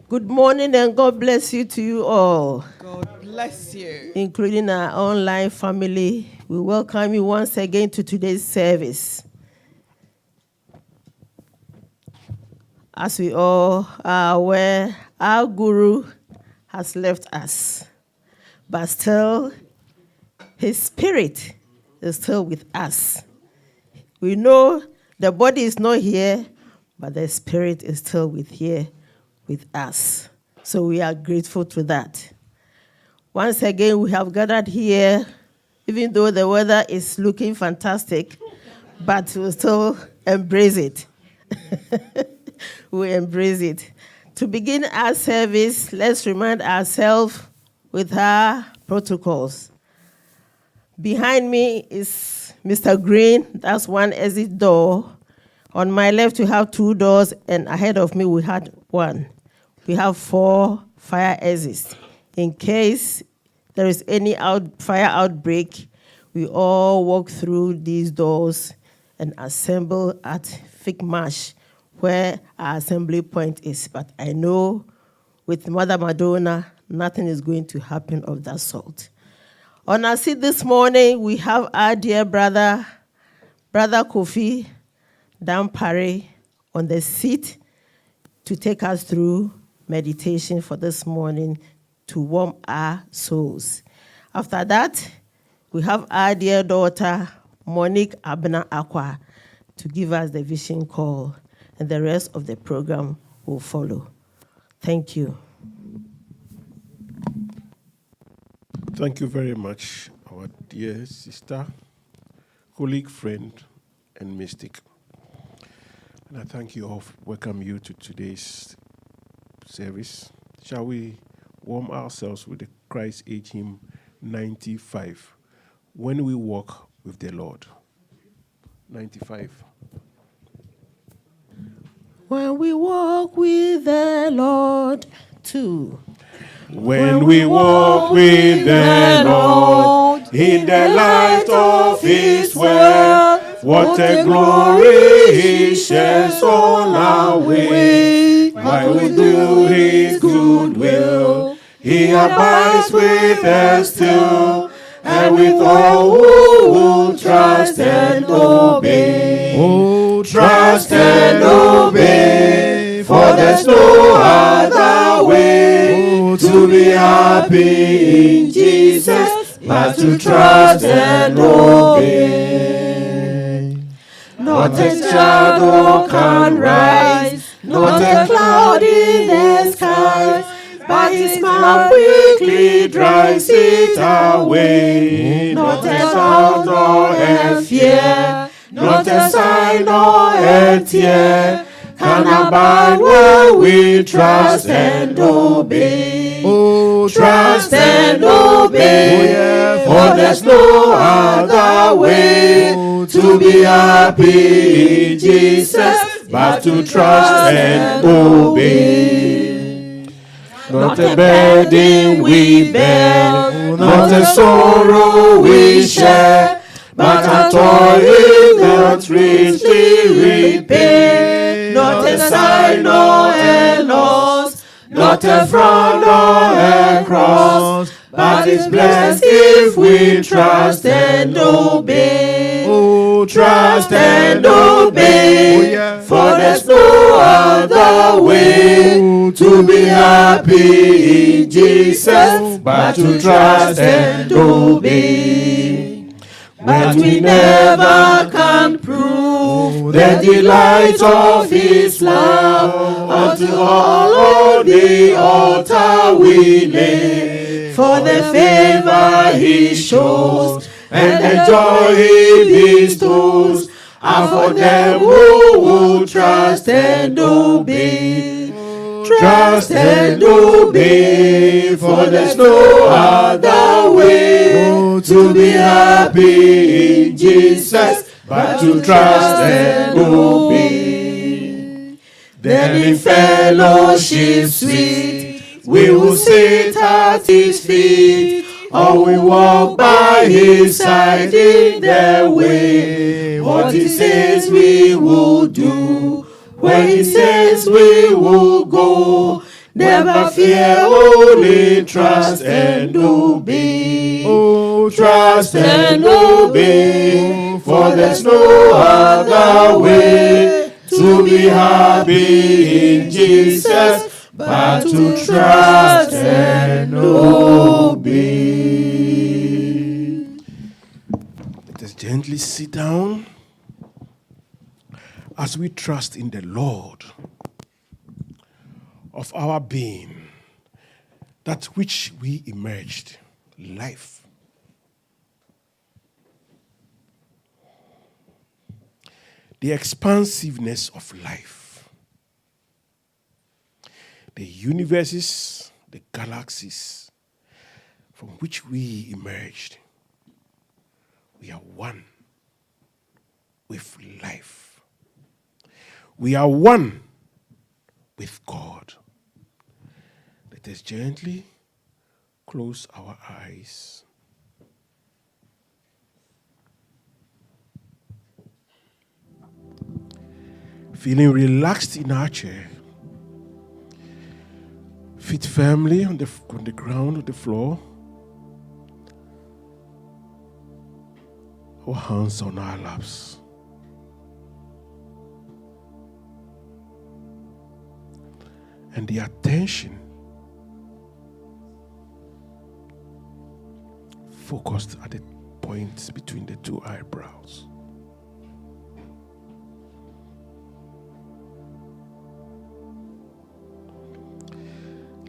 Good morning and God bless you to you all. God bless you. Including our online family. We welcome you once again to today's service. As we all are aware, our guru has left us, but still his spirit is still with us. We know the body is not here, but the spirit is still with us. So we are grateful to that. Once again, we have gathered here, even though the weather is looking fantastic, but we'll still embrace it. We embrace it. To begin our service, let's remind ourselves with our protocols. Behind me is Mr. Green. That's one exit door. On my left, we have 2 doors, and ahead of me, we had 1. We have 4 fire exits. In case there is any fire outbreak, we all walk through these doors and assemble at Fig Marsh, where our assembly point is. But I know with Mother Madonna, nothing is going to happen of that sort. On our seat this morning, we have our dear brother Kofi Dampare, on the seat to take us through meditation for this morning to warm our souls. After that, we have our dear daughter, Monique Abna Akwa, to give us the vision call, and the rest of the program will follow. Thank you. Thank you very much, our dear sister, colleague, friend, and mystic. And I thank you all, welcome you to today's service. Shall we warm ourselves with the Christ Age hymn 95, When We Walk with the Lord. 95. When we walk with the Lord, 2. When we walk with the Lord in the light of His word, what a glory He shares on our way. While we do His good will, He abides with us still, and with all who will trust and obey. Oh, trust and obey, for there's no other way to be happy in Jesus, but to trust and obey. Not a shadow can rise, not a cloud in the sky, but His mouth quickly drives it away. Not a sound nor a fear, not a sign nor a tear, can abide where we trust and obey. Oh, trust and obey, for there's no other way to be happy in Jesus, but to trust and obey. Not a burden we bear, not a sorrow we share, but a toil that richly repay. Not a sign nor a loss, not a frown nor a cross, but is blessed if we trust and obey. Oh, trust and obey, for there's no other way to be happy in Jesus, but to trust and obey. But we never can prove the delight of His love unto all on the altar we lay. For the favor He shows and the joy He bestows are for them who will trust and obey. Trust and obey, for there's no other way to be happy in Jesus, but to trust and obey. Then in fellowship sweet, we will sit at His feet, or we walk by His side in the way. What He says we will do, where He says we will go, Never fear, only trust and obey. Oh, trust and obey, for there's no other way to be happy in Jesus but to trust and obey. Let us gently sit down as we trust in the Lord of our being, that which we emerged, life. The expansiveness of life. The universes, the galaxies from which we emerged. We are one with life. We are one with God. Let us gently close our eyes. Feeling relaxed in our chair. Feet firmly on the ground, on the floor. Our hands on our laps. And the attention focused at the point between the two eyebrows.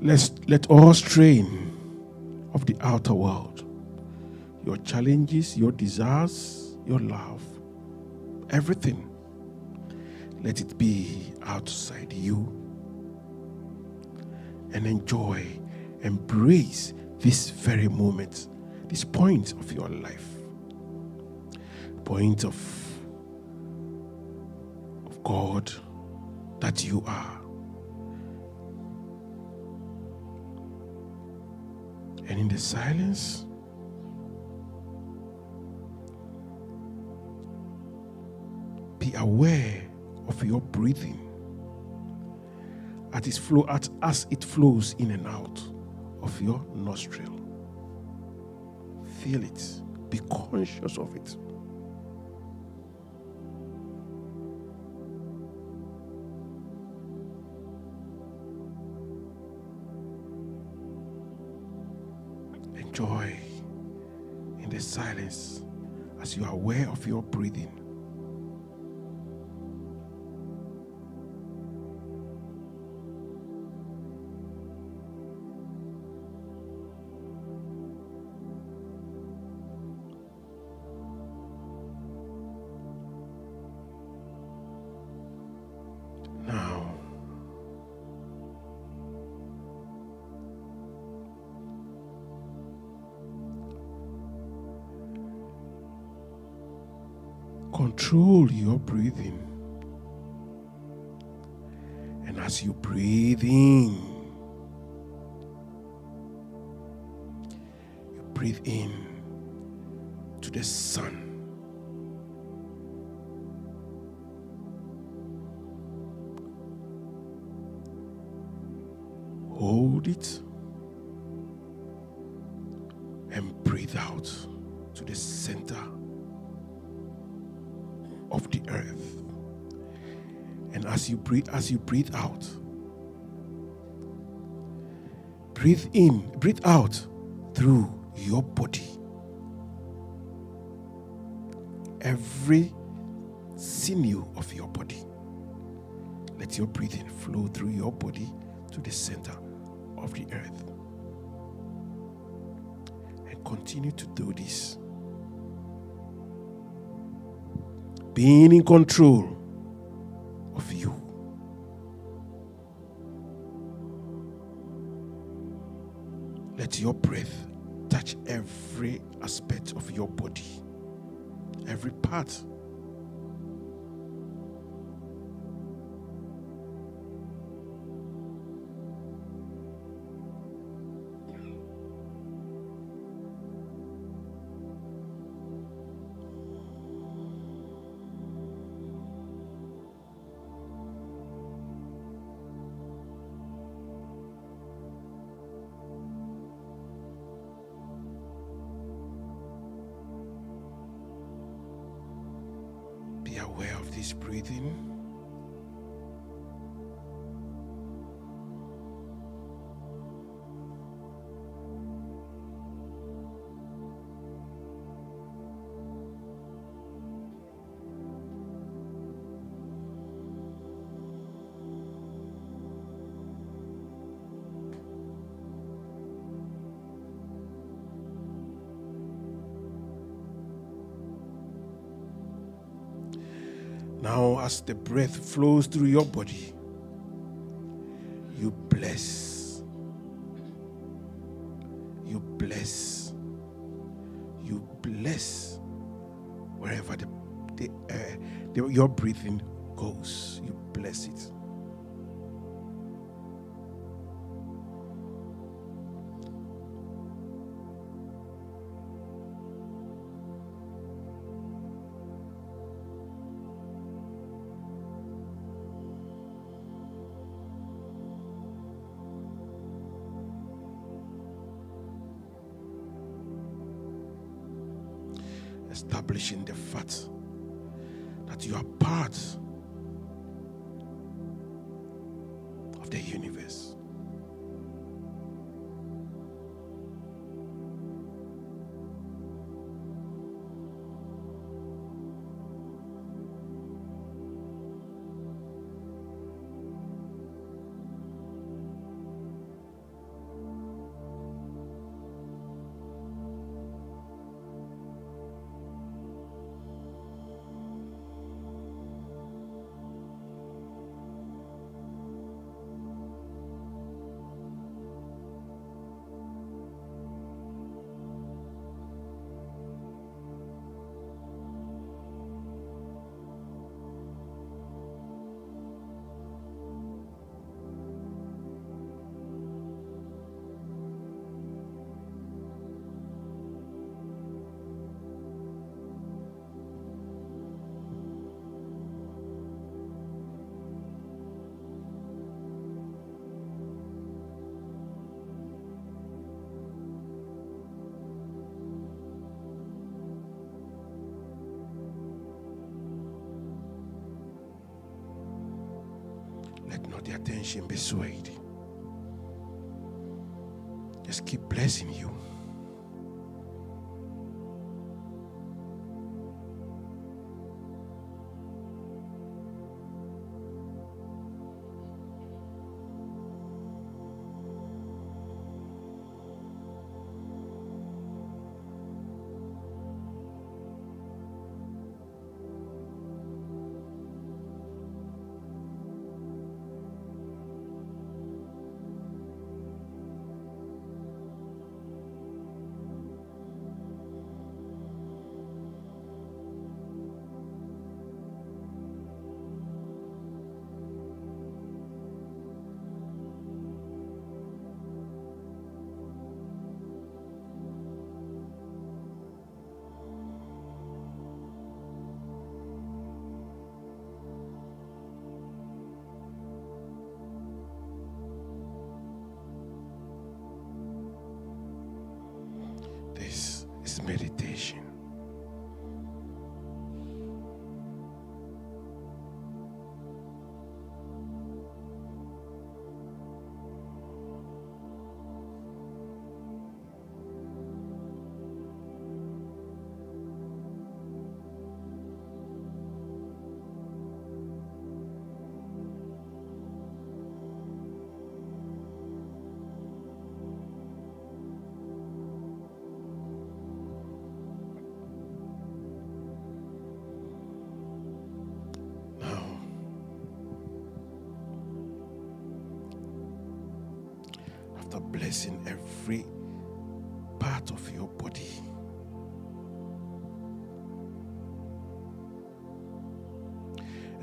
Let all strain of the outer world, your challenges, your desires, your love, everything, let it be outside you. And enjoy, embrace this very moment, this point of your life, point of God that you are. And in the silence, be aware of your breathing as it flows in and out of your nostril. Feel it. Be conscious of it. Enjoy in the silence as you are aware of your breathing. Now, control your breathing. And as you breathe in, you breathe in to the sun. Hold it and breathe out to the center of the earth. And as you breathe out, breathe in, breathe out through your body. Every sinew of your body. Let your breathing flow through your body to the center of the earth. And continue to do this. Being in control of you. Let your breath touch every aspect of your body, every part. aware of this breathing? Now, as the breath flows through your body, you bless. You bless. You bless wherever your breathing goes. You bless it. Establishing the fact that you are part of the universe. Let not the attention be swayed. Just keep blessing you. This is meditation. After blessing every part of your body,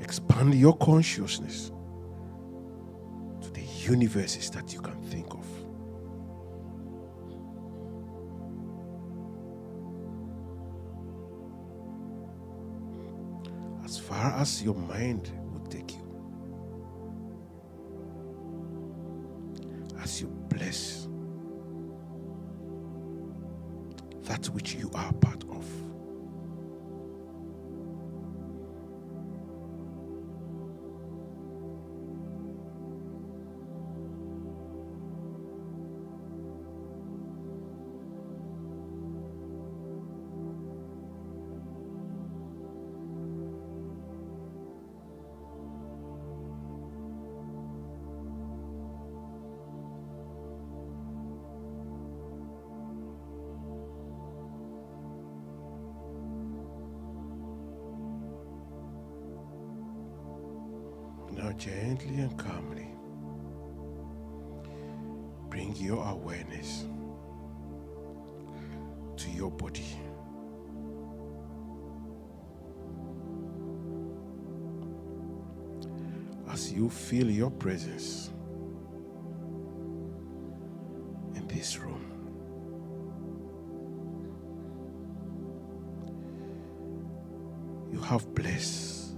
expand your consciousness to the universes that you can think of. As far as your mind will take you. As you bless that which you are part of. gently and calmly bring your awareness to your body. As you feel your presence in this room, you have blessed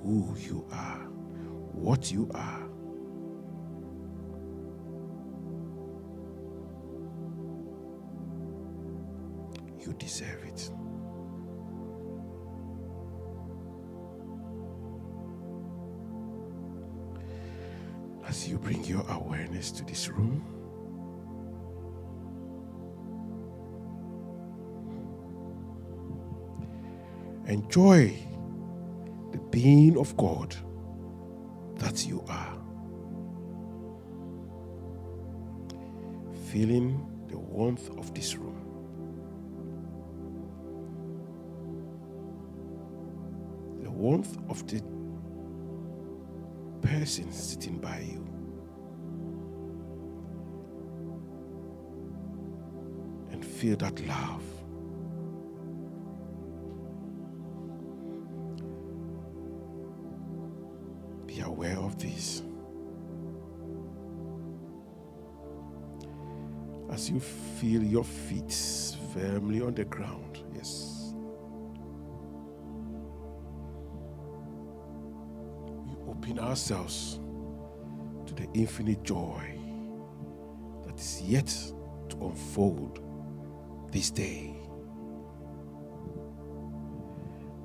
who you are, what you are. You deserve it. As you bring your awareness to this room, enjoy the being of God that you are. Feeling the warmth of this room. The warmth of the person sitting by you. And feel that love. Be aware of this. As you feel your feet firmly on the ground, yes. We open ourselves to the infinite joy that is yet to unfold this day.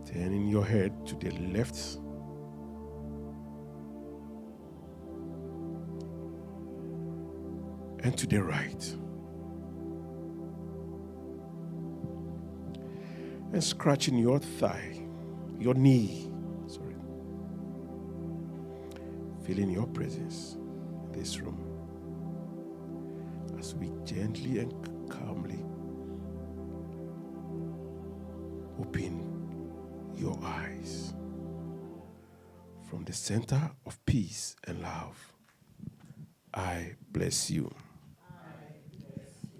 Turning your head to the left and to the right. And scratching your thigh, your knee, feeling your presence in this room as we gently and calmly open your eyes from the center of peace and love. I bless you.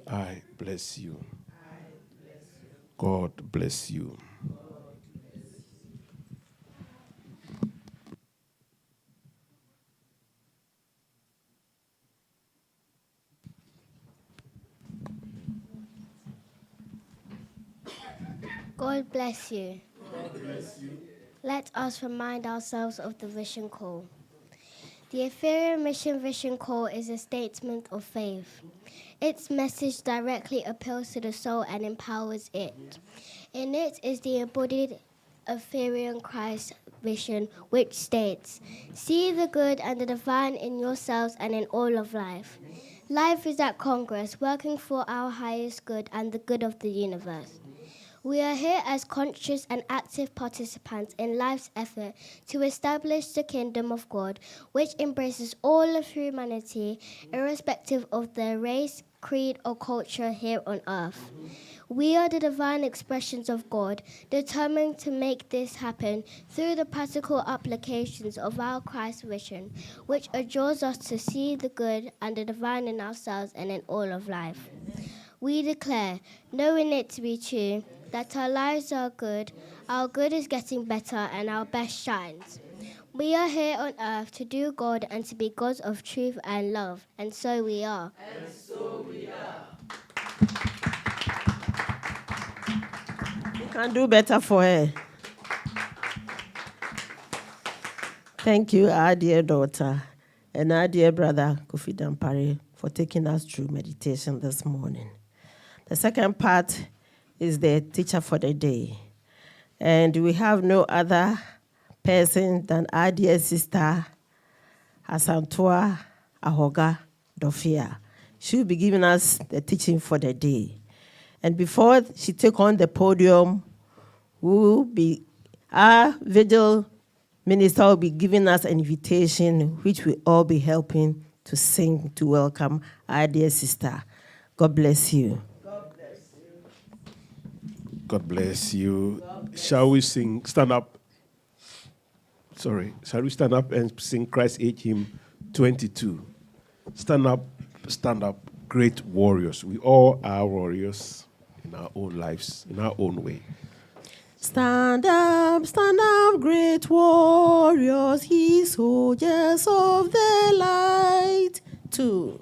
I bless you. God bless you. God bless you. God bless you. Let us remind ourselves of the vision call. The Ethereum Mission Vision Call is a statement of faith. Its message directly appeals to the soul and empowers it. In it is the embodied Ethereum Christ vision, which states, "See the good and the divine in yourselves and in all of life." Life is at Congress, working for our highest good and the good of the universe. We are here as conscious and active participants in life's effort to establish the kingdom of God, which embraces all of humanity, irrespective of their race, creed, or culture here on earth. We are the divine expressions of God, determined to make this happen through the practical applications of our Christ vision, which adjures us to see the good and the divine in ourselves and in all of life. We declare, knowing it to be true, that our lives are good, our good is getting better, and our best shines. We are here on earth to do God and to be gods of truth and love, and so we are. And so we are. You can do better for her. Thank you, our dear daughter, and our dear brother, Kofi Dampare, for taking us through meditation this morning. The second part is the teacher for the day. And we have no other person than our dear sister, Asantua Ahoga Dofia. She'll be giving us the teaching for the day. And before she takes on the podium, our vigil minister will be giving us an invitation, which we'll all be helping to sing to welcome our dear sister. God bless you. God bless you. Shall we sing? Stand up. Sorry. Shall we stand up and sing Christ Age Hymn 22? Stand up, great warriors. We all are warriors in our own lives, in our own way. Stand up, great warriors, ye soldiers of the light. 2.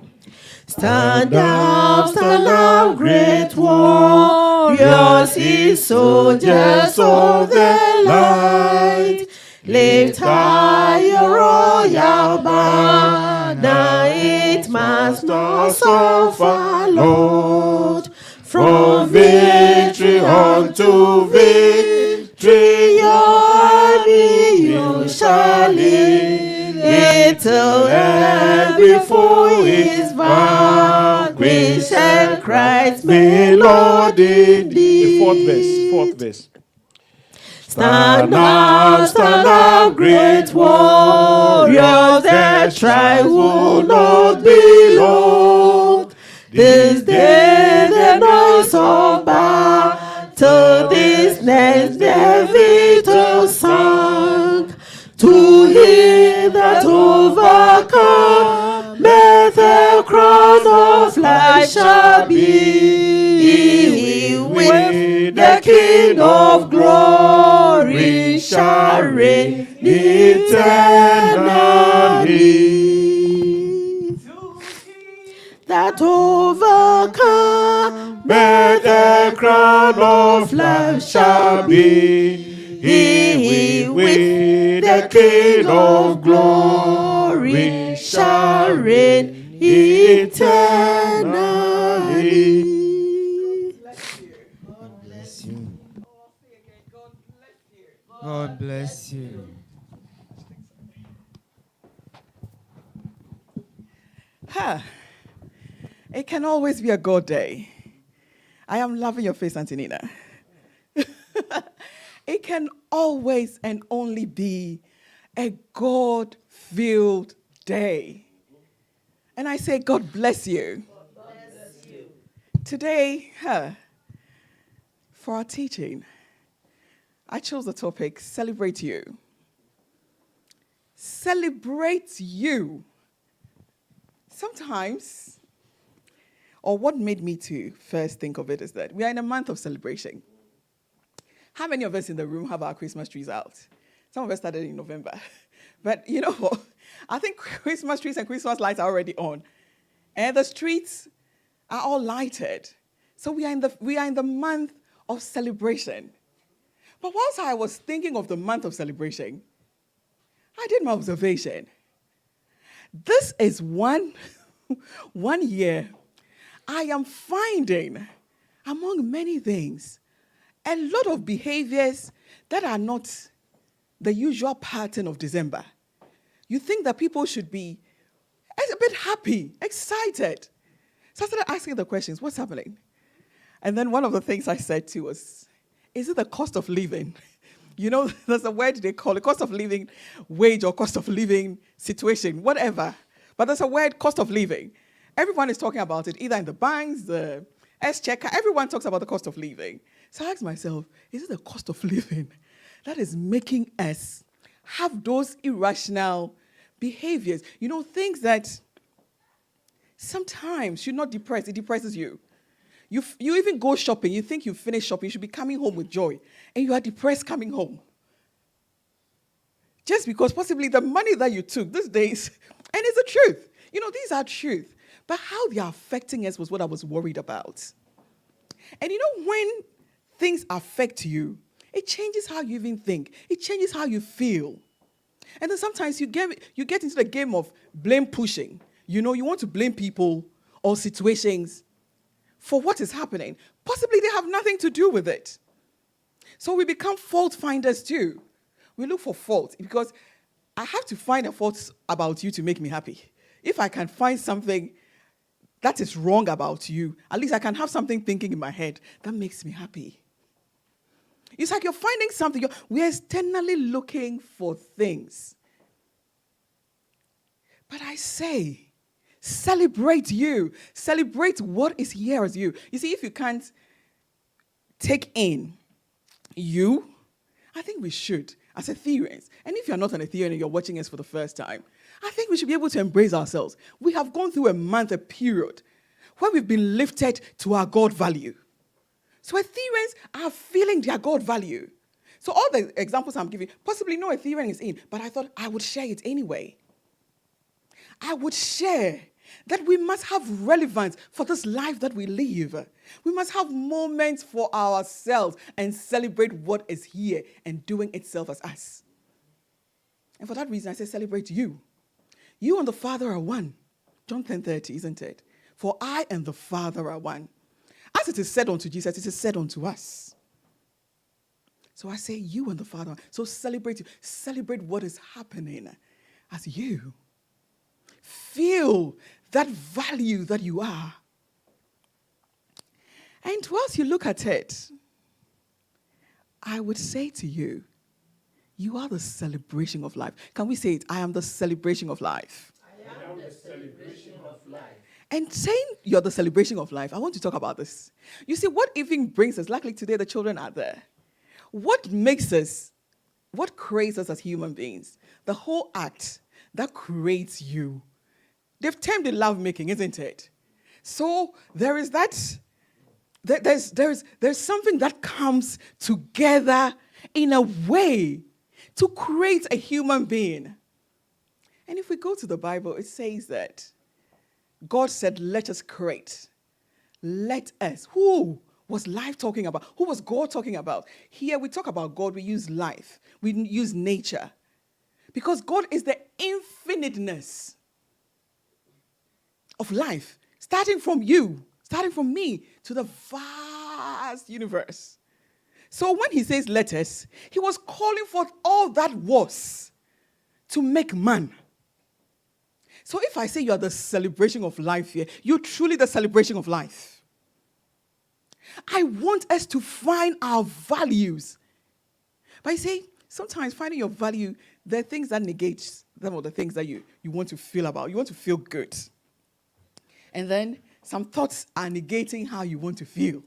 Stand up, great warriors, ye soldiers of the light. Lift high your royal banner, it must not suffer, Lord. From victory unto victory, your army you shall lead, till every foe is vanquished, and Christ may Lord indeed. The fourth verse. Stand up, great warriors, the tribe will not be long. This day the noise of battle, this next the victor sung. To him that overcome, the crown of life shall be. With the King of glory shall reign eternally. That overcome, the crown of life shall be. He with the King of glory shall reign eternally. God bless you. It can always be a God day. I am loving your face, Auntie Nina. It can always and only be a God-filled day. And I say, God bless you. God bless you. Today, for our teaching, I chose the topic, celebrate you. Celebrate you. Sometimes, or what made me to first think of it is that we are in a month of celebration. How many of us in the room have our Christmas trees out? Some of us started in November. But you know what? I think Christmas trees and Christmas lights are already on. And the streets are all lighted. So we are in the month of celebration. But whilst I was thinking of the month of celebration, I did my observation. This is one year I am finding, among many things, a lot of behaviors that are not the usual pattern of December. You think that people should be a bit happy, excited. So I started asking the questions, what's happening? And then one of the things I said too was, is it the cost of living? You know, there's a word they call it, cost of living wage or cost of living situation, whatever. But there's a word, cost of living. Everyone is talking about it, either in the banks, the S-checker, everyone talks about the cost of living. So I asked myself, is it the cost of living that is making us have those irrational behaviors? You know, things that sometimes you're not depressed, it depresses you. You even go shopping, you think you finished shopping, you should be coming home with joy, and you are depressed coming home. Just because possibly the money that you took these days, and it's the truth. You know, these are truth. But how they are affecting us was what I was worried about. And you know, when things affect you, it changes how you even think. It changes how you feel. And then sometimes you get into the game of blame pushing. You know, you want to blame people or situations for what is happening. Possibly they have nothing to do with it. So we become fault finders too. We look for fault because I have to find a fault about you to make me happy. If I can find something that is wrong about you, at least I can have something thinking in my head that makes me happy. It's like you're finding something. We're externally looking for things. But I say, celebrate you. Celebrate what is here as you. You see, if you can't take in you, I think we should. as Ethereans, and if you're not an Etherean and you're watching us for the first time, I think we should be able to embrace ourselves. We have gone through a period, where we've been lifted to our God value. So Ethereans are feeling their God value. So all the examples I'm giving, possibly no Etherean is in, but I thought I would share it anyway. I would share that we must have relevance for this life that we live. We must have moments for ourselves and celebrate what is here and doing itself as us. And for that reason, I say celebrate you. You and the Father are one. John 10:30, isn't it? For I and the Father are one. As it is said unto Jesus, it is said unto us. So I say you and the Father. So celebrate you. Celebrate what is happening as you. Feel that value that you are. And whilst you look at it, I would say to you, you are the celebration of life. Can we say it? I am the celebration of life. I am the celebration of life. And saying you're the celebration of life, I want to talk about this. You see, what even brings us, luckily today the children are there. What makes us, what creates us as human beings? The whole act that creates you. They've termed it lovemaking, isn't it? So there is that, there's something that comes together in a way to create a human being. And if we go to the Bible, it says that God said, let us create. Let us. Who was life talking about? Who was God talking about? Here we talk about God, we use life. We use nature. Because God is the infiniteness of life. Starting from you, starting from me, to the vast universe. So when he says let us, he was calling forth all that was to make man. So if I say you are the celebration of life here, you're truly the celebration of life. I want us to find our values. But I say, sometimes finding your value, there are things that negate some of the things that you want to feel about. You want to feel good. And then some thoughts are negating how you want to feel.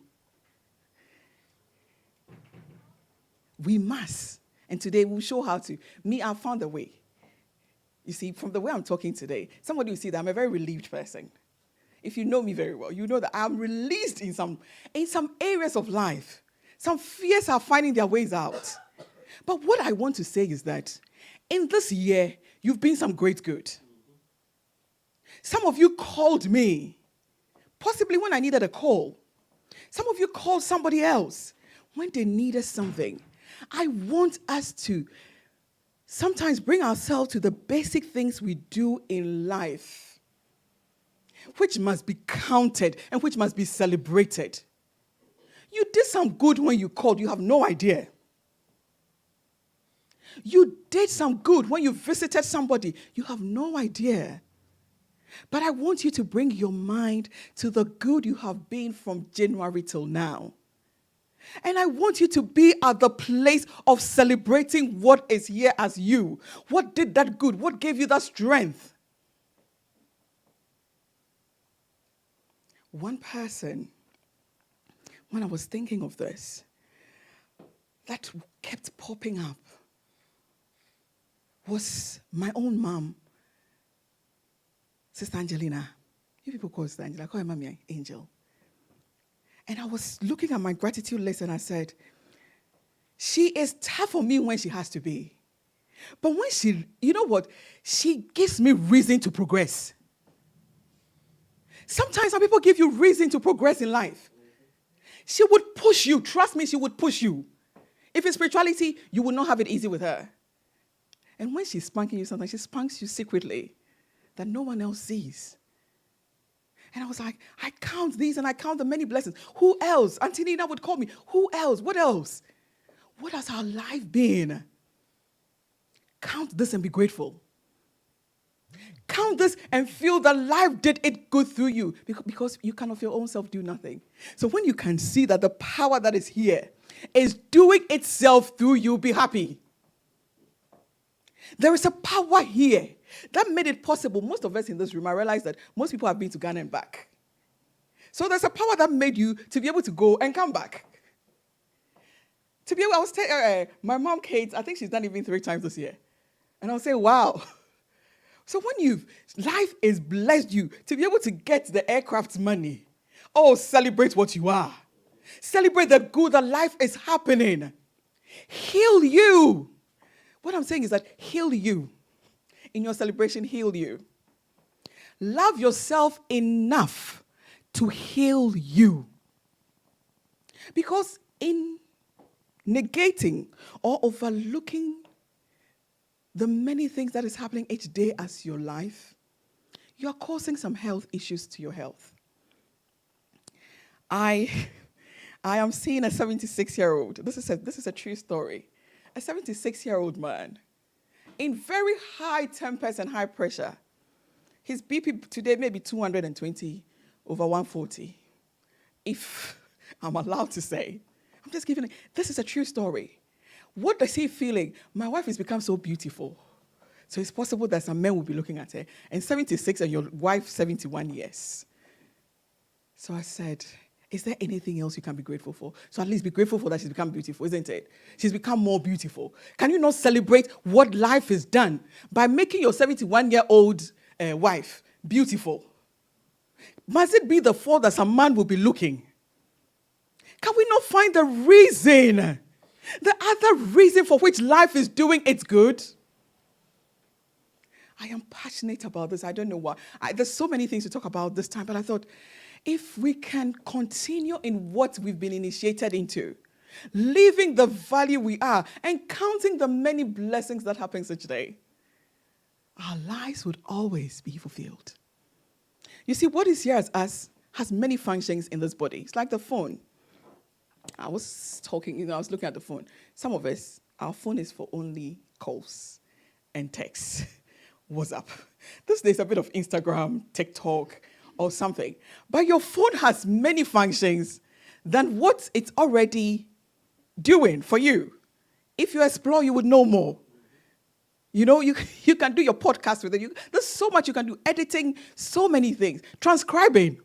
We must. And today we'll show how to. Me, I found a way. You see, from the way I'm talking today, somebody will see that I'm a very relieved person. If you know me very well, you know that I'm released in some areas of life. Some fears are finding their ways out. But what I want to say is that in this year, you've been some great good. Some of you called me, possibly when I needed a call. Some of you called somebody else when they needed something. I want us to sometimes bring ourselves to the basic things we do in life, which must be counted and which must be celebrated. You did some good when you called. You have no idea. You did some good when you visited somebody. You have no idea. But I want you to bring your mind to the good you have been from January till now. And I want you to be at the place of celebrating what is here as you. What did that good? What gave you that strength? One person, when I was thinking of this, that kept popping up was my own mom, Sister Angelina. You people call Sister Angela. I call her Mommy Angel. And I was looking at my gratitude list and I said, she is tough on me when she has to be. But when she, you know what? She gives me reason to progress. Sometimes some people give you reason to progress in life. She would push you. Trust me, she would push you. If it's spirituality, you will not have it easy with her. And when she's spanking you sometimes, she spanks you secretly that no one else sees. And I was like, I count these and I count the many blessings. Who else? Auntie Nina would call me. Who else? What else? What has our life been? Count this and be grateful. Count this and feel that life did it good through you, because you can of your own self do nothing. So when you can see that the power that is here is doing itself through you, be happy. There is a power here that made it possible. Most of us in this room, I realize that most people have been to Ghana and back. So there's a power that made you to be able to go and come back. To be able, I was telling my mom, Kate, I think she's done even 3 times this year. And I'll say, wow. So when life has blessed you to be able to get the aircraft's money, celebrate what you are. Celebrate the good that life is happening. Heal you. What I'm saying is that heal you. In your celebration, heal you. Love yourself enough to heal you. Because in negating or overlooking the many things that is happening each day as your life, you are causing some health issues to your health. I am seeing a 76-year-old. This is a true story. A 76-year-old man in very high tempers and high pressure. His BP today may be 220 over 140. If I'm allowed to say. I'm just giving it. This is a true story. What is he feeling? My wife has become so beautiful. So it's possible that some men will be looking at her. And 76 and your wife 71 years. So I said, is there anything else you can be grateful for? So at least be grateful for that she's become beautiful, isn't it? She's become more beautiful. Can you not celebrate what life has done by making your 71-year-old wife beautiful? Must it be the fault that some man will be looking? Can we not find the reason? The other reason for which life is doing its good? I am passionate about this. I don't know why. There's so many things to talk about this time, but I thought if we can continue in what we've been initiated into, living the value we are and counting the many blessings that happen each day, our lives would always be fulfilled. You see, what is here has many functions in this body. It's like the phone. I was talking, I was looking at the phone. Some of us, our phone is for only calls and texts. WhatsApp. These days, a bit of Instagram, TikTok, or something. But your phone has many functions than what it's already doing for you. If you explore, you would know more. You can do your podcast with it. There's so much you can do. Editing, so many things. Transcribing.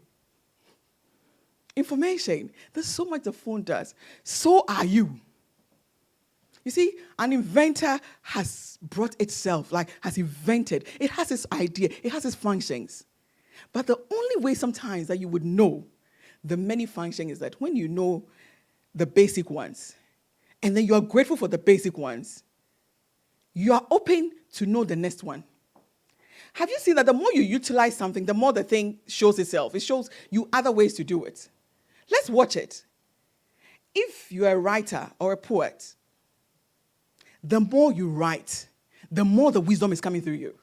Information. There's so much the phone does. So are you. You see, an inventor has brought itself, has invented. It has its idea. It has its functions. But the only way sometimes that you would know the many functions is that when you know the basic ones, and then you are grateful for the basic ones, you are open to know the next one. Have you seen that the more you utilize something, the more the thing shows itself? It shows you other ways to do it. Let's watch it. If you're a writer or a poet, the more you write, the more the wisdom is coming through you.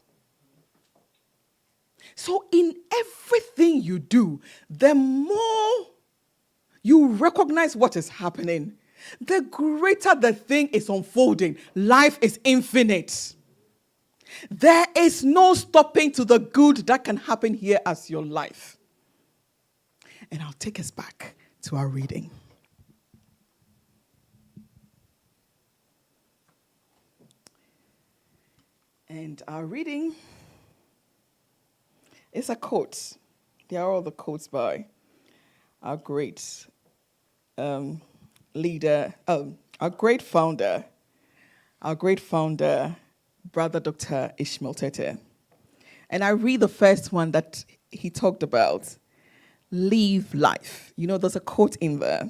So in everything you do, the more you recognize what is happening, the greater the thing is unfolding. Life is infinite. There is no stopping to the good that can happen here as your life. And I'll take us back to our reading. And our reading is a quote. They are all the quotes by our great leader, our great founder, Brother Dr. Ishmael Tete. And I read the first one that he talked about, live life. There's a quote in there.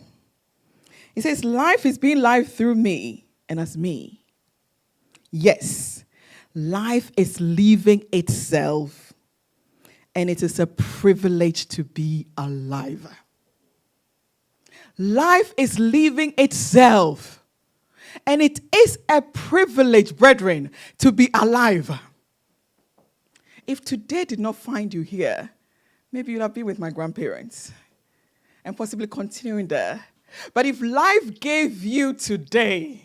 He says, life is being lived through me and as me. Yes, life is living itself, and it is a privilege to be alive. Life is living itself, and it is a privilege, brethren, to be alive. If today did not find you here, maybe you'd have been with my grandparents and possibly continuing there. But if life gave you today,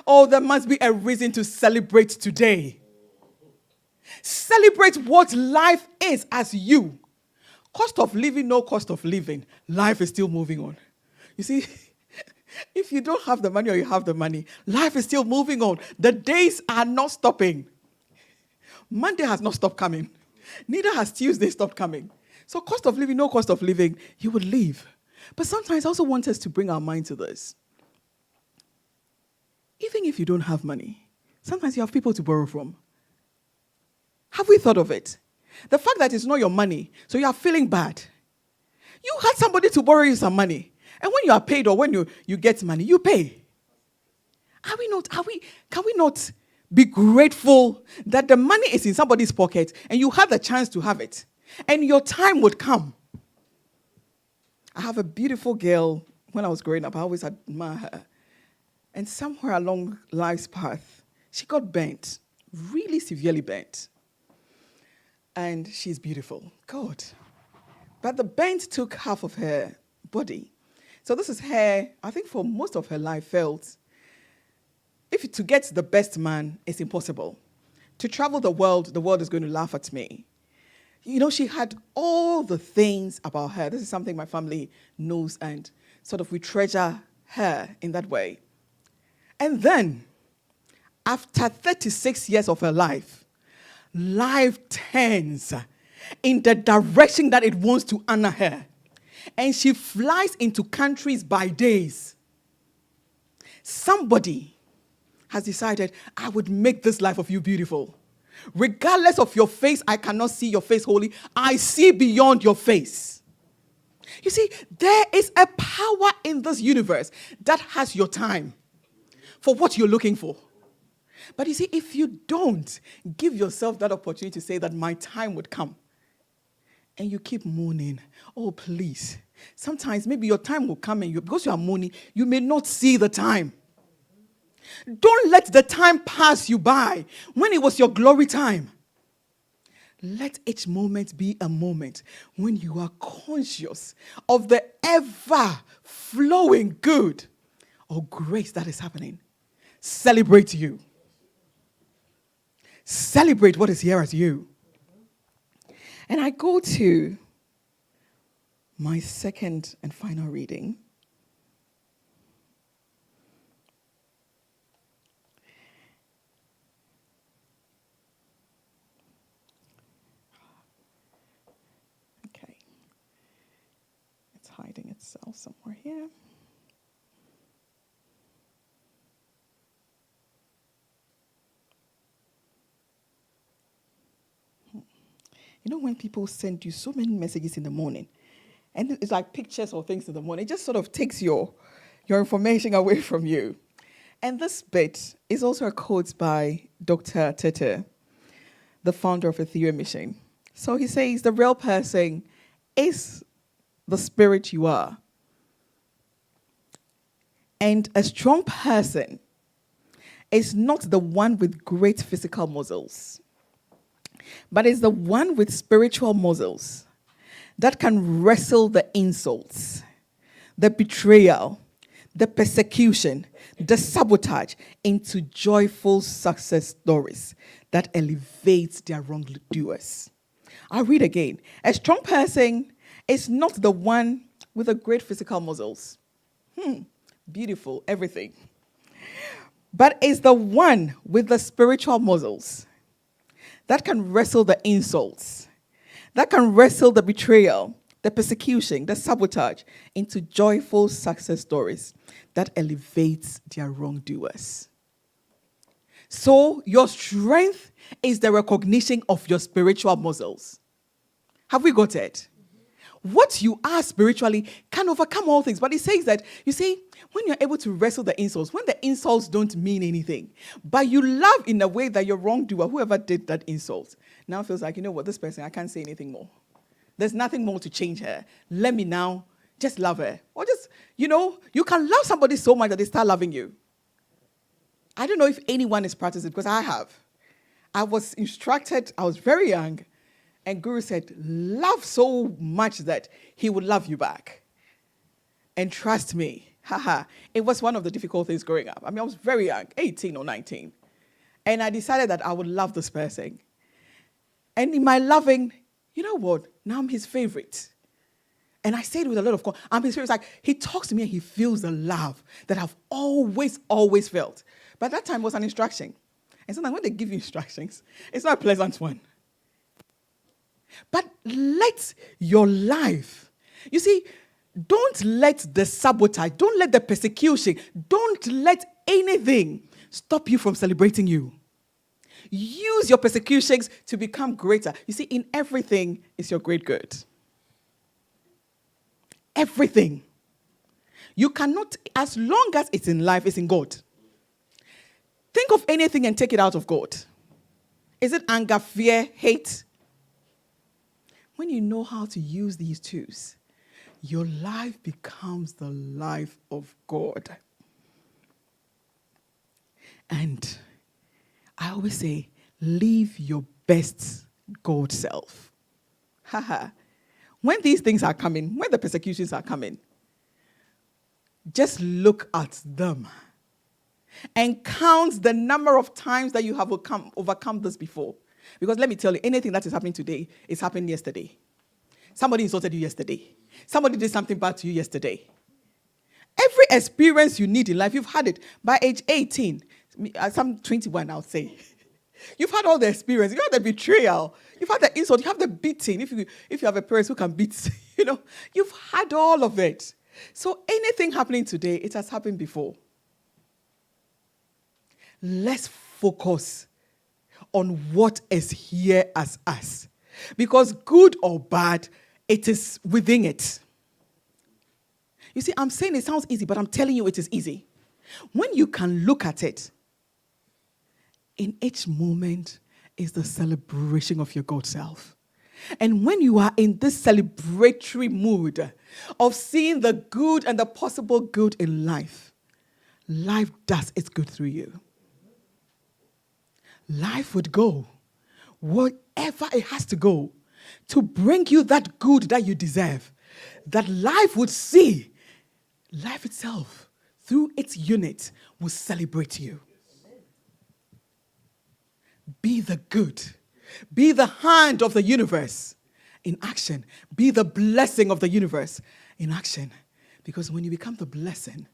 there must be a reason to celebrate today. Celebrate what life is as you. Cost of living, no cost of living. Life is still moving on. You see, if you don't have the money or you have the money, life is still moving on. The days are not stopping. Monday has not stopped coming. Neither has Tuesday stopped coming. So cost of living, no cost of living, you would live. But sometimes I also want us to bring our mind to this. even if you don't have money, sometimes you have people to borrow from. Have we thought of it? The fact that it's not your money, so you are feeling bad. You had somebody to borrow you some money. And when you are paid or when you get money, you pay. Can we not be grateful that the money is in somebody's pocket and you had the chance to have it? And your time would come. I have a beautiful girl. When I was growing up, I always admired her. And somewhere along life's path, she got bent, really severely bent. And she's beautiful. God. But the bent took half of her body. So this is her, I think for most of her life, felt if to get the best man is impossible. To travel the world is going to laugh at me. You know, she had all the things about her. This is something my family knows, and sort of we treasure her in that way. And then, after 36 years of her life turns in the direction that it wants to honor her. And she flies into countries by days. Somebody has decided, I would make this life of you beautiful. Regardless of your face, I cannot see your face wholly. I see beyond your face. You see, there is a power in this universe that has your time for what you're looking for. But you see, if you don't give yourself that opportunity to say that my time would come, and you keep moaning, oh, please. Sometimes maybe your time will come and because you are moaning, you may not see the time. Don't let the time pass you by when it was your glory time. Let each moment be a moment when you are conscious of the ever-flowing good or grace that is happening. Celebrate you. Celebrate what is here as you. And I go to my second and final reading. Okay. It's hiding itself somewhere here. You know when people send you so many messages in the morning, and it's like pictures or things in the morning, it just sort of takes your information away from you. And this bit is also a quote by Dr. Tete, the founder of Ethereum Mission. So he says, the real person is the spirit you are. And a strong person is not the one with great physical muscles, but is the one with spiritual muscles that can wrestle the insults, the betrayal, the persecution, the sabotage into joyful success stories that elevates their wrongdoers. I'll read again. A strong person is not the one with the great physical muscles. Beautiful, everything. But is the one with the spiritual muscles that can wrestle the insults, that can wrestle the betrayal, the persecution, the sabotage into joyful success stories that elevates their wrongdoers. So your strength is the recognition of your spiritual muscles. Have we got it? What you are spiritually can overcome all things. But it says that, you see, when you're able to wrestle the insults, when the insults don't mean anything, but you love in a way that your wrongdoer, whoever did that insult, now feels like, you know what, this person, I can't say anything more. There's nothing more to change her. Let me now just love her. Or just, you know, you can love somebody so much that they start loving you. I don't know if anyone has practiced it, because I have. I was instructed, I was very young, and Guru said, love so much that he would love you back. And trust me, it was one of the difficult things growing up. I mean, I was very young, 18 or 19. And I decided that I would love this person. And in my loving, you know what? Now I'm his favorite. And I say it with a lot of confidence. I'm his favorite. It's like he talks to me and he feels the love that I've always felt. But that time was an instruction. And sometimes when they give you instructions, it's not a pleasant one. But let your life, you see, don't let the sabotage, don't let the persecution, don't let anything stop you from celebrating you. Use your persecutions to become greater. You see, in everything is your great good. Everything. You cannot, as long as it's in life, it's in God. Think of anything and take it out of God. Is it anger, fear, hate? When you know how to use these tools, your life becomes the life of God. And I always say, live your best God self. When these things are coming, when the persecutions are coming, just look at them and count the number of times that you have overcome this before. Because let me tell you, anything that is happening today is happening yesterday. Somebody insulted you yesterday. Somebody did something bad to you yesterday. Every experience you need in life, you've had it. By age 18, some 21, I'll say. You've had all the experience. You've had the betrayal. You've had the insult. You have the beating. If you have a parent who can beat, you've had all of it. So anything happening today, it has happened before. Let's focus on what is here as us. Because good or bad, it is within it. You see, I'm saying it sounds easy, but I'm telling you it is easy. When you can look at it, in each moment is the celebration of your God self. And when you are in this celebratory mood of seeing the good and the possible good in life, life does its good through you. Life would go wherever it has to go to bring you that good that you deserve. That life would see, life itself, through its unit, will celebrate you. Be the good. Be the hand of the universe in action. Be the blessing of the universe in action. Because when you become the blessing,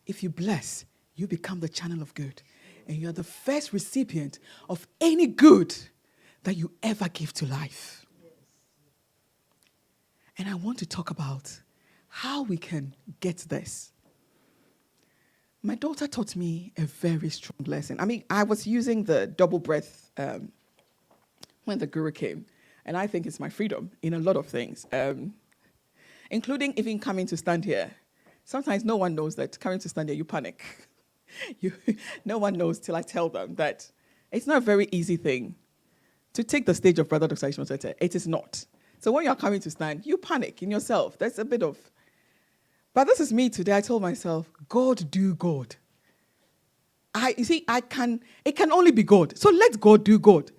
if you bless, you become the channel of good. And you are the first recipient of any good that you ever give to life. And I want to talk about how we can get this. My daughter taught me a very strong lesson. I mean, I was using the double breath when the guru came. And I think it's my freedom in a lot of things, including even coming to stand here. Sometimes no one knows that coming to stand here, you panic. No one knows till I tell them that it's not a very easy thing to take the stage of Brother Dr. Ishmael Tete. It is not. So when you're coming to stand, you panic in yourself. There's a bit of... But this is me today. I told myself, God do God. It can only be God. So let God do God.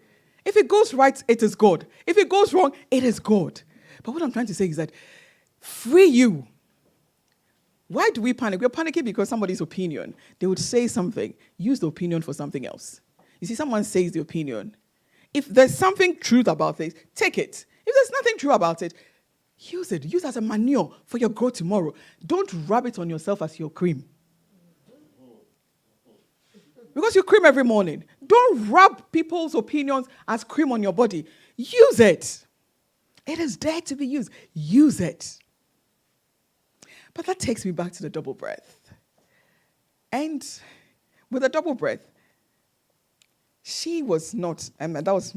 If it goes right, it is God. If it goes wrong, it is God. But what I'm trying to say is that free you. Why do we panic? We're panicking because somebody's opinion. They would say something. Use the opinion for something else. You see, someone says the opinion. If there's something truth about this, take it. If there's nothing true about it, use it. Use it as a manure for your growth tomorrow. Don't rub it on yourself as your cream. Because you cream every morning. Don't rub people's opinions as cream on your body. Use it. It is there to be used. Use it. But that takes me back to the double breath. And with the double breath, she was not, that was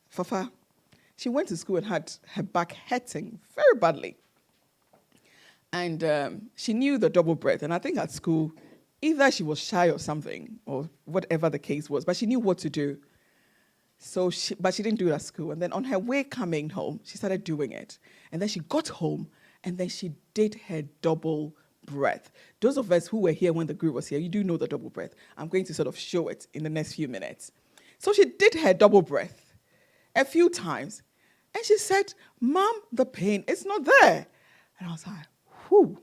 Fafa. She went to school and had her back hurting very badly. And she knew the double breath. And I think at school, either she was shy or something, or whatever the case was, but she knew what to do. But she didn't do it at school. And then on her way coming home, she started doing it. And then she got home, and then she did her double breath. Those of us who were here when the group was here, you do know the double breath. I'm going to sort of show it in the next few minutes. So she did her double breath a few times. And she said, Mom, the pain is not there. And I was like, whew.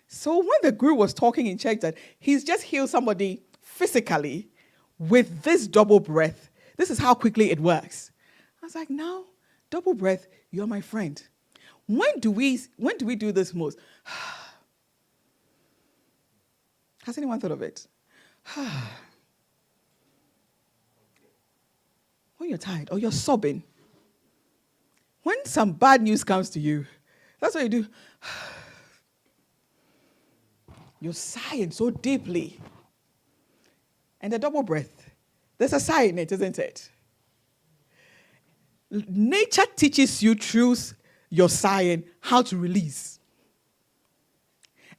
So when the guru was talking in church that he's just healed somebody physically with this double breath, this is how quickly it works. I was like, no, double breath, you're my friend. When do we do this most? Has anyone thought of it? When you're tired or you're sobbing. When some bad news comes to you, that's what you do. You're sighing so deeply. And the double breath, there's a sigh in it, isn't it? Nature teaches you through your sighing how to release.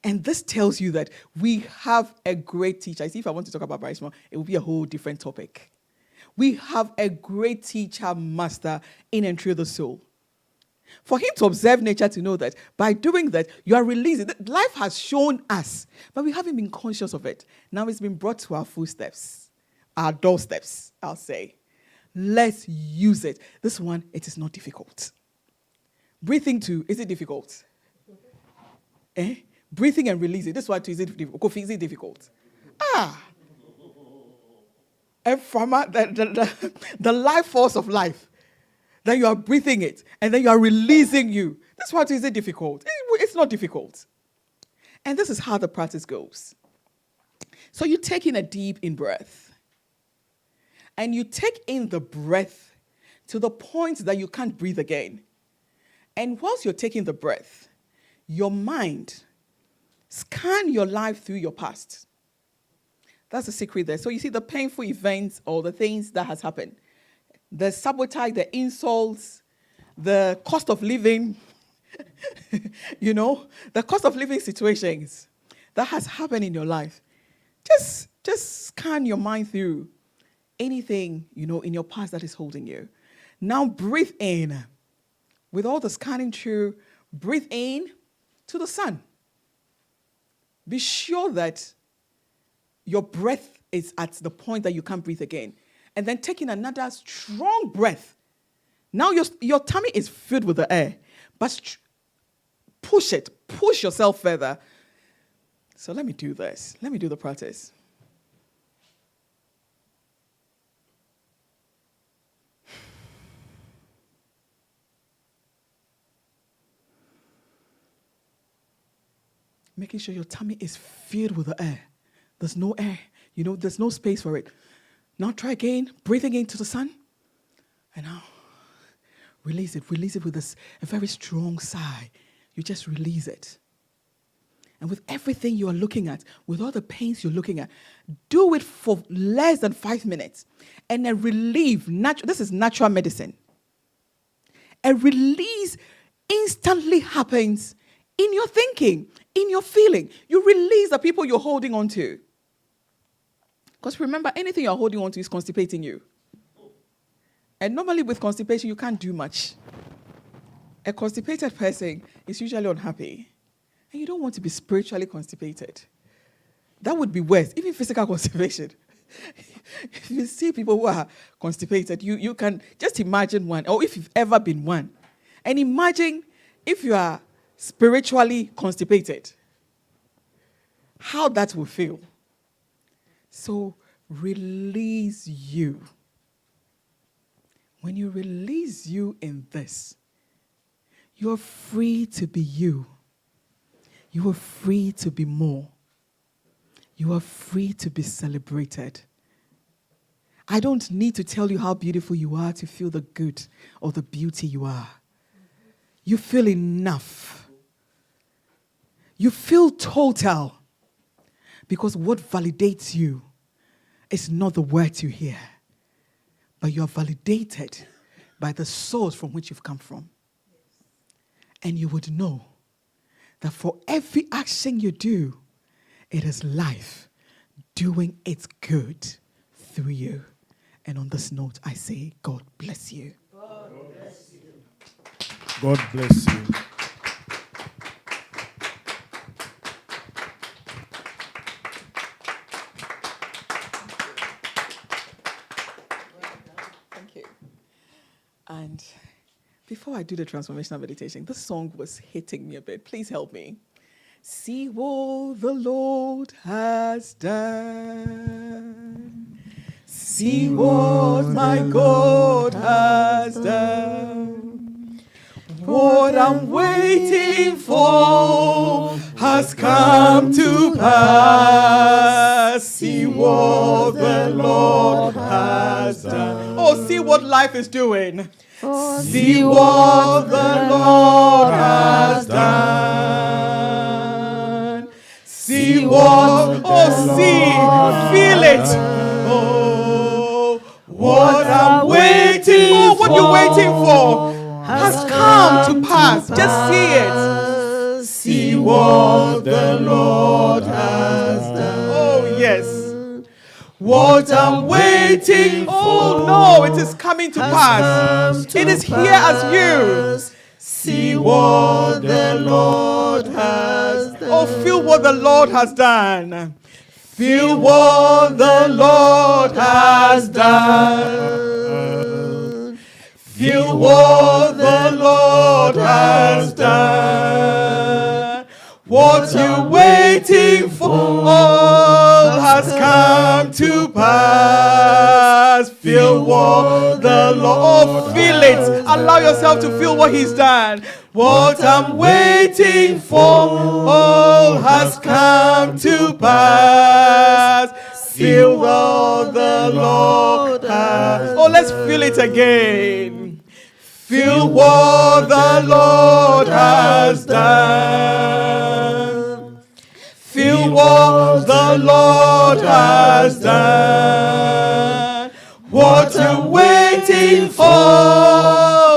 And this tells you that we have a great teacher. I see if I want to talk about Bryce more, it will be a whole different topic. We have a great teacher, master in and through the soul. For him to observe nature to know that by doing that, you are releasing. Life has shown us, but we haven't been conscious of it. Now it's been brought to our footsteps, our doorsteps, I'll say. Let's use it. This one, it is not difficult. Breathing too, is it difficult? Breathing and releasing. This one too, is it difficult? Kofi, is it difficult? And from the life force of life, then you are breathing it, and then you are releasing you. This one too, is it difficult? It's not difficult. And this is how the practice goes. So you take in a deep in breath. And you take in the breath to the point that you can't breathe again. And whilst you're taking the breath, your mind scan your life through your past. That's the secret there. So you see the painful events or the things that has happened. The sabotage, the insults, the cost of living, the cost of living situations that has happened in your life. Just scan your mind through anything, in your past that is holding you. Now breathe in. With all the scanning through, breathe in to the sun. Be sure that your breath is at the point that you can't breathe again. And then take in another strong breath. Now your tummy is filled with the air. But push yourself further. So let me do this. Let me do the practice. Making sure your tummy is filled with the air. There's no air. There's no space for it. Now try again, breathing into the sun. And now release it. Release it with a very strong sigh. You just release it. And with everything you are looking at, with all the pains you're looking at, do it for less than 5 minutes. And then relieve. This is natural medicine. A release instantly happens in your thinking, in your feeling. You release the people you're holding on to. Because remember, anything you're holding on to is constipating you. And normally with constipation, you can't do much. A constipated person is usually unhappy. And you don't want to be spiritually constipated. That would be worse, even physical constipation. If you see people who are constipated, you can just imagine one, or if you've ever been one. And imagine if you are spiritually constipated, how that will feel. So release you. When you release you in this, you're free to be you. You are free to be more. You are free to be celebrated. I don't need to tell you how beautiful you are to feel the good or the beauty you are. You feel enough. You feel total. Because what validates you is not the words you hear, but you are validated by the source from which you've come from. And you would know that for every action you do, it is life doing its good through you. And on this note, I say, God bless you. God bless you. God bless you. Thank you. And before I do the transformational meditation, this song was hitting me a bit. Please help me. See what the Lord has done. See what my God has done. What I'm waiting for has come to pass. See what the Lord has done. Oh, see what life is doing. See what the Lord has done. See what it. Oh, what I'm waiting for, what you're waiting for, has come to pass. Just see it. See what the Lord has done. Oh, yes. What I'm waiting for, oh no, it is coming to pass. It is here as you. See what the Lord has done. Oh, feel what the Lord has done. Feel what the Lord has done. Feel what the Lord has done. What you're waiting for all has come to pass. Feel what the Lord, feel it. Allow yourself to feel what He's done. What I'm waiting for all has come to pass. Feel what the Lord has. Oh, let's feel it again. Feel what the Lord has done. Feel what the Lord has done. What you're waiting for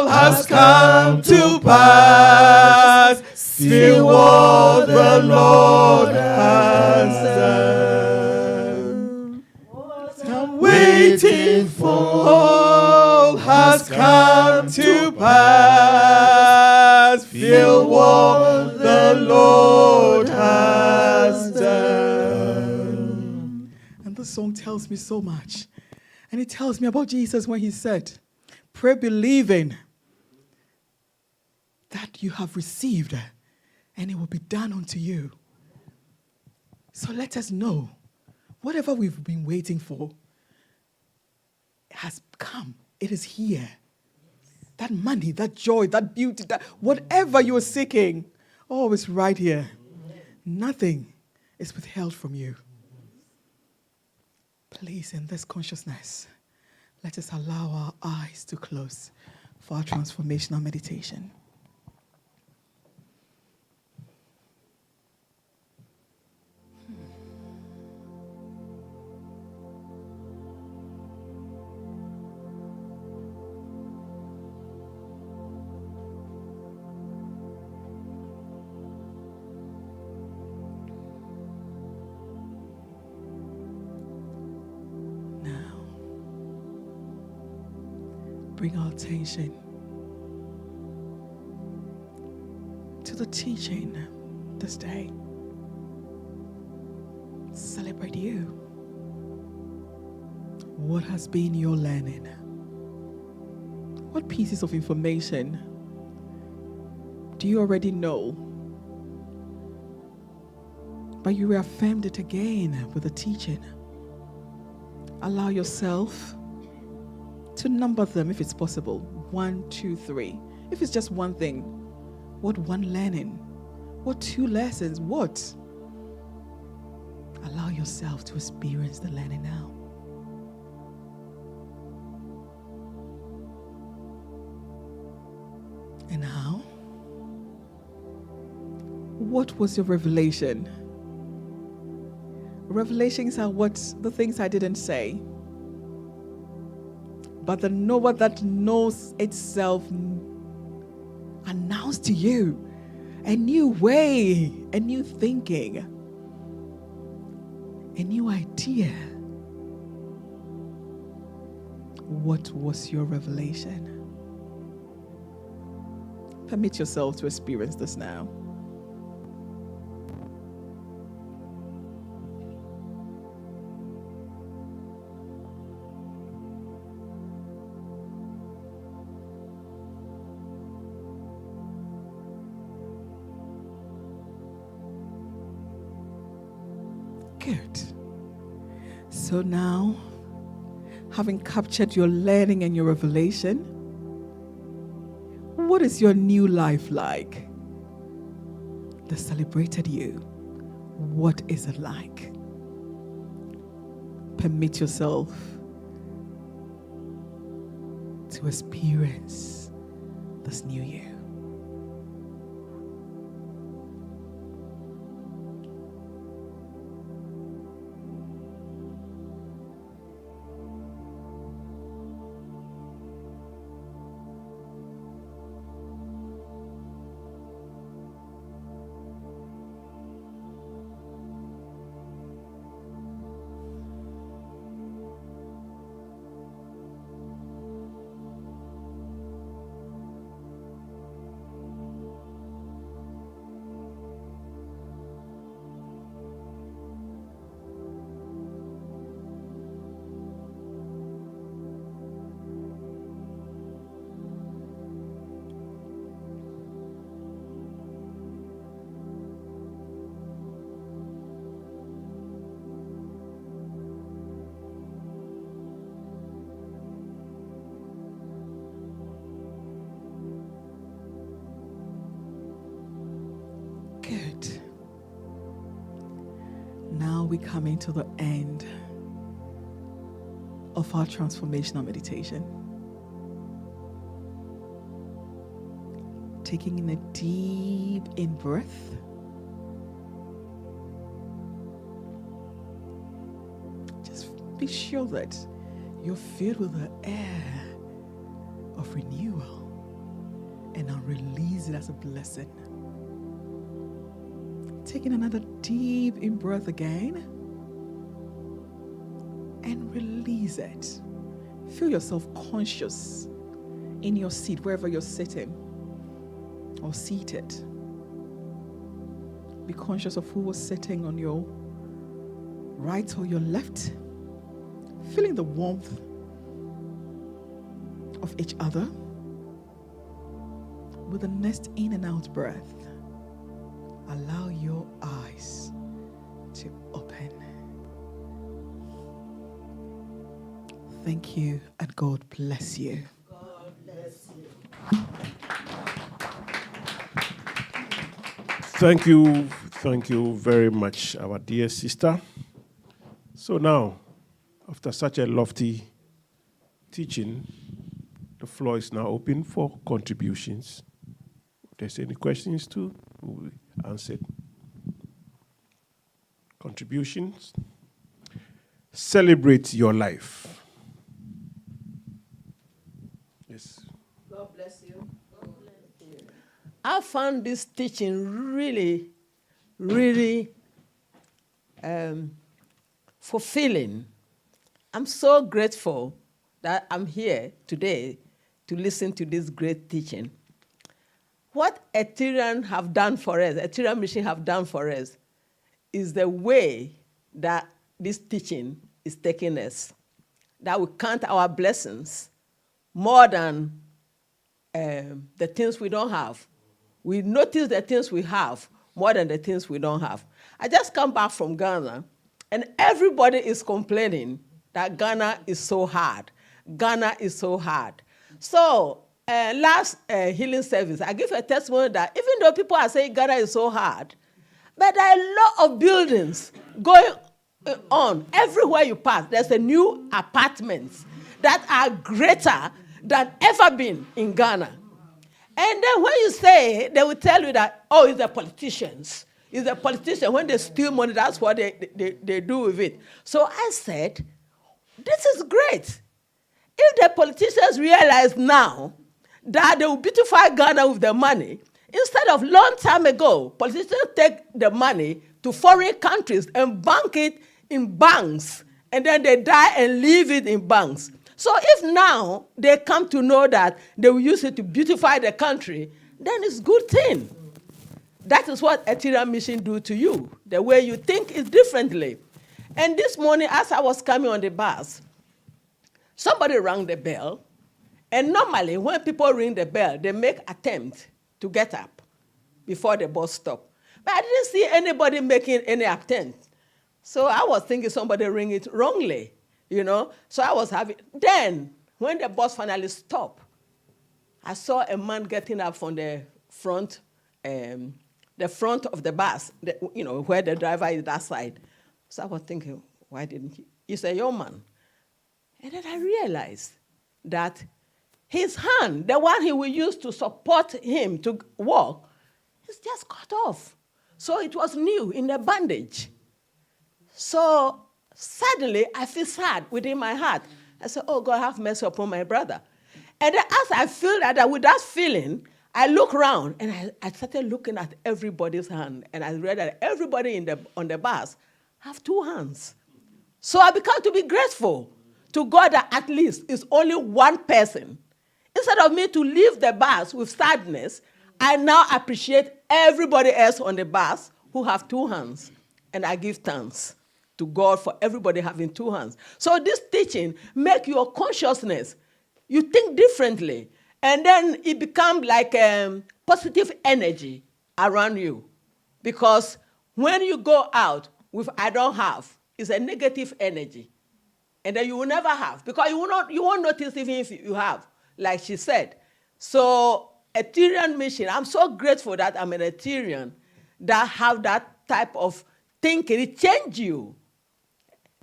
has come to pass. Feel what the Lord has done. What I'm waiting for all has come to pass. Feel what the Lord has done. And this song tells me so much. And it tells me about Jesus when He said, pray believing that you have received and it will be done unto you. So let us know whatever we've been waiting for has come. It is here. That money, that joy, that beauty, that whatever you're seeking, oh, it's right here. Nothing is withheld from you. Please, in this consciousness, let us allow our eyes to close for our transformational meditation. Bring our attention to the teaching this day. Celebrate you. What has been your learning? What pieces of information do you already know? But you reaffirmed it again with the teaching. Allow yourself to number them if it's possible. 1, 2, 3. If it's just one thing, what one learning? What 2 lessons? What? Allow yourself to experience the learning now. And now, what was your revelation? Revelations are the things I didn't say. But the knower that knows itself announced to you a new way, a new thinking, a new idea. What was your revelation? Permit yourself to experience this now. Good. So now, having captured your learning and your revelation, what is your new life like? The celebrated you. What is it like? Permit yourself to experience this new you. Good. Now we come into the end of our transformational meditation. Taking in a deep in breath. Just be sure that you're filled with the air of renewal, and now release it as a blessing. Taking another deep in breath again, and release it. Feel yourself conscious in your seat, wherever you're sitting or seated. Be conscious of who was sitting on your right or your left. Feeling the warmth of each other. With the next in and out breath, allow your eyes to open. Thank you, and God bless you. God bless you. Thank you very much, our dear sister. So now, after such a lofty teaching, the floor is now open for contributions. If there's any questions too, we'll answer it. Contributions. Celebrate your life. Yes. God bless you. I found this teaching really, really fulfilling. I'm so grateful that I'm here today to listen to this great teaching. What Ethereum have done for us, Ethereum Mission have done for us, is the way that this teaching is taking us. That we count our blessings more than the things we don't have. We notice the things we have more than the things we don't have. I just come back from Ghana, and everybody is complaining that Ghana is so hard. Ghana is so hard. So last healing service, I give a testimony that even though people are saying Ghana is so hard, but there are a lot of buildings going on. Everywhere you pass, there's a new apartments that are greater than ever been in Ghana. And then when you say, they will tell you that, oh, it's the politicians. It's the politicians. When they steal money, that's what they do with it. So I said, this is great. If the politicians realize now that they will beautify Ghana with the money, instead of long time ago, politicians take the money to foreign countries and bank it in banks, and then they die and leave it in banks. So if now they come to know that they will use it to beautify the country, then it's a good thing. That is what Ethereum Mission do to you. The way you think is differently. And this morning, as I was coming on the bus, somebody rang the bell. And normally, when people ring the bell, they make attempt to get up before the bus stop. But I didn't see anybody making any attempt. So I was thinking somebody ring it wrongly, you know. So I was having, then when the bus finally stopped, I saw a man getting up from the front of the bus, you know, where the driver is that side. So I was thinking, why didn't he? He's a young man. And then I realized that his hand, the one he will use to support him to walk, is just cut off. So it was new in the bandage. So suddenly I feel sad within my heart. I said, oh, God, have mercy upon my brother. And then as I feel that, with that feeling, I look around and I started looking at everybody's hand. And I read that everybody on the bus have two hands. So I began to be grateful to God that at least it's only one person. Instead of me to leave the bus with sadness, I now appreciate everybody else on the bus who have two hands. And I give thanks to God for everybody having two hands. So this teaching make your consciousness, you think differently. And then it becomes like positive energy around you. Because when you go out with I don't have, it's a negative energy. And then you will never have, because you won't notice even if you have, like she said. So Ethereum Mission, I'm so grateful that I'm an Ethereum, that have that type of thinking, it changes you.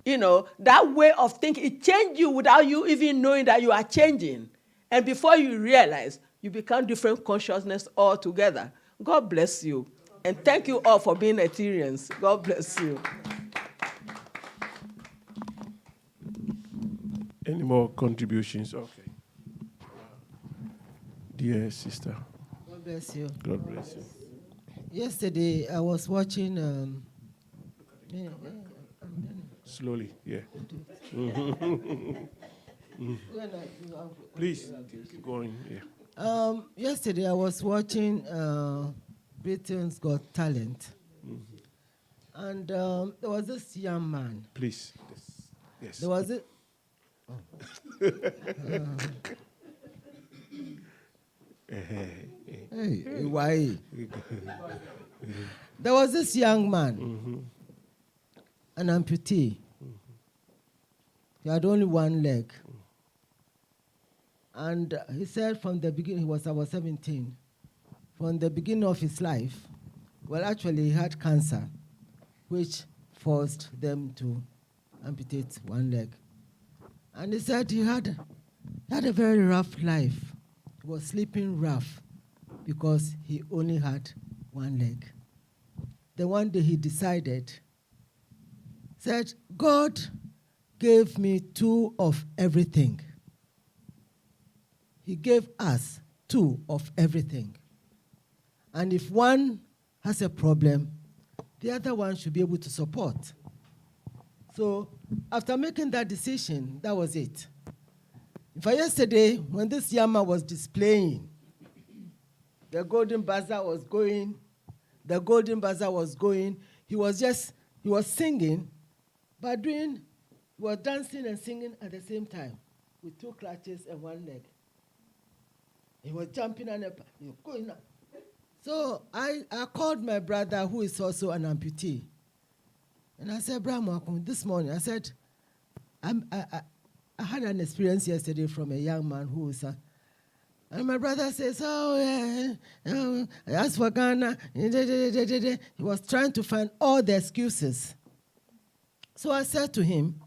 You know, that way of thinking, it changes you without you even knowing that you are changing. And before you realize, you become different consciousness altogether. God bless you. And thank you all for being Ethereans. God bless you. Any more contributions? Okay. Dear sister. God bless you. God bless you. Yesterday, I was watching. Slowly, yeah. Please, keep going. Yeah. Yesterday, I was watching Britain's Got Talent. And there was this young man. Please. Yes. There was it. Hey, why? There was this young man, an amputee. He had only one leg. And he said from the beginning, he was about 17, from the beginning of his life, well, actually, he had cancer, which forced them to amputate one leg. And he said he had a very rough life. He was sleeping rough because he only had one leg. Then one day he decided, said, God gave me two of everything. He gave us two of everything. And if one has a problem, the other one should be able to support. So after making that decision, that was it. In fact, yesterday, when this young man was displaying, the Golden Bazaar was going, he was singing, but he was dancing and singing at the same time with two crutches and one leg. He was jumping and going up. So I called my brother, who is also an amputee. And I said, Brahma, this morning, I said, I had an experience yesterday from a young man who was, and my brother says, as for Ghana, he was trying to find all the excuses. So I said to him,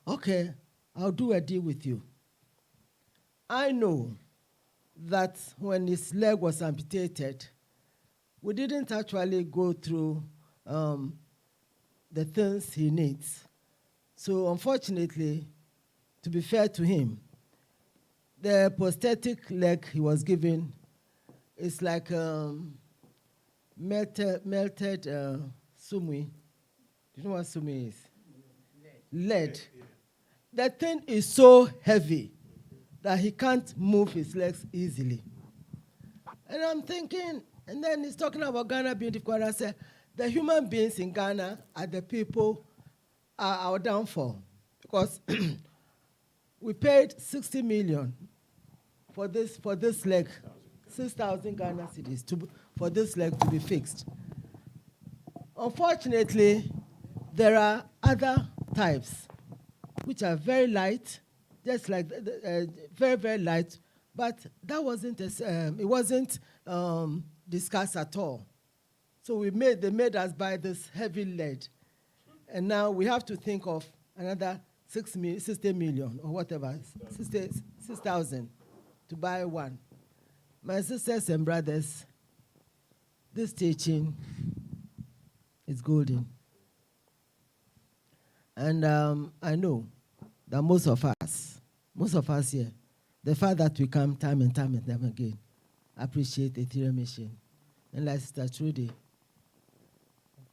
okay, I'll do a deal with you. I know that when his leg was amputated, we didn't actually go through the things he needs. So unfortunately, to be fair to him, the prosthetic leg he was given is like melted sumi. Do you know what sumi is? Lead. The thing is so heavy that he can't move his legs easily. And I'm thinking, and then he's talking about Ghana being difficult. I said, the human beings in Ghana are the people are our downfall. Because we paid 60 million for this leg, 6,000 Ghana cedis for this leg to be fixed. Unfortunately, there are other types which are very light, just like very, very light, but that wasn't it wasn't discussed at all. So they made us buy this heavy lead, and now we have to think of another 60 million or whatever, 6,000 to buy one. My sisters and brothers, this teaching is golden. And I know that most of us here, the fact that we come time and time again, appreciate the Ethereum mission. And like Sister Trudy